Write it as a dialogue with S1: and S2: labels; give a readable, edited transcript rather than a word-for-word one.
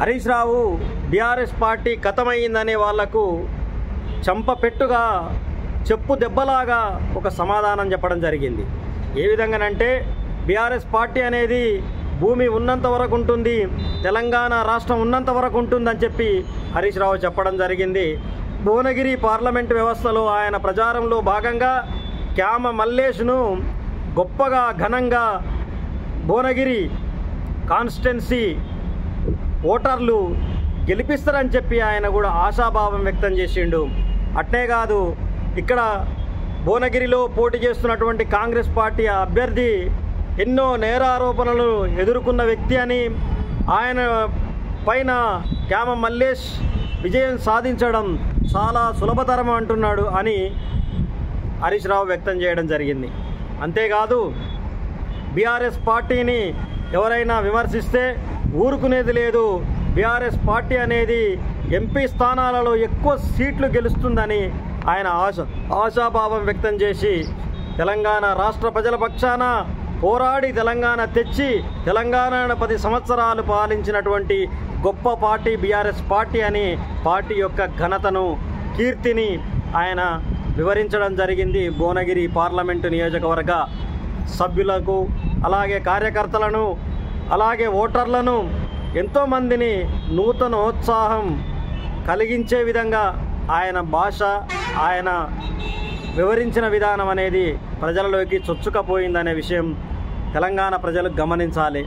S1: Harish Rao BRS party ఖతమైందనే వాళ్లకు చంపపెట్టుగా చెప్పు దెబ్బలాగా ఒక సమాధానం చెప్పడం జరిగింది. ఏ విధంగానంటే బీఆర్ఎస్ పార్టీ అనేది భూమి ఉన్నంత వరకు ఉంటుంది, తెలంగాణ రాష్ట్రం ఉన్నంత వరకు ఉంటుందని చెప్పి హరీష్ రావు చెప్పడం జరిగింది. భువనగిరి పార్లమెంటు వ్యవస్థలో ఆయన ప్రచారంలో భాగంగా క్యామ మల్లేష్ను గొప్పగా ఘనంగా భువనగిరి కాన్స్టిట్యున్సీ ఓటర్లు గెలిపిస్తారని చెప్పి ఆయన కూడా ఆశాభావం వ్యక్తం చేసిండు. అట్నే కాదు, ఇక్కడ భువనగిరిలో పోటీ చేస్తున్నటువంటి కాంగ్రెస్ పార్టీ అభ్యర్థి ఎన్నో నేరారోపణలు ఎదుర్కొన్న వ్యక్తి అని, ఆయన పైన క్యామ మల్లేష్ విజయం సాధించడం చాలా సులభతరం అంటున్నాడు అని హరీష్ రావు వ్యక్తం చేయడం జరిగింది. అంతేకాదు, బీఆర్ఎస్ పార్టీని ఎవరైనా విమర్శిస్తే ఊరుకునేది లేదు, బీఆర్ఎస్ పార్టీ అనేది ఎంపీ స్థానాలలో ఎక్కువ సీట్లు గెలుస్తుందని ఆయన ఆశాభావం వ్యక్తం చేసి తెలంగాణ రాష్ట్ర ప్రజల పక్షాన పోరాడి తెలంగాణ తెచ్చి తెలంగాణను 10 సంవత్సరాలు పాలించినటువంటి గొప్ప పార్టీ బీఆర్ఎస్ పార్టీ అని పార్టీ యొక్క ఘనతను కీర్తిని ఆయన వివరించడం జరిగింది. భువనగిరి పార్లమెంటు నియోజకవర్గ సభ్యులకు, అలాగే కార్యకర్తలను, అలాగే ఓటర్లను, ఎంతోమందిని నూతనోత్సాహం కలిగించే విధంగా ఆయన భాష, ఆయన వివరించిన విధానం అనేది ప్రజలలోకి చొచ్చుకపోయిందనే విషయం తెలంగాణ ప్రజలు గమనించాలి.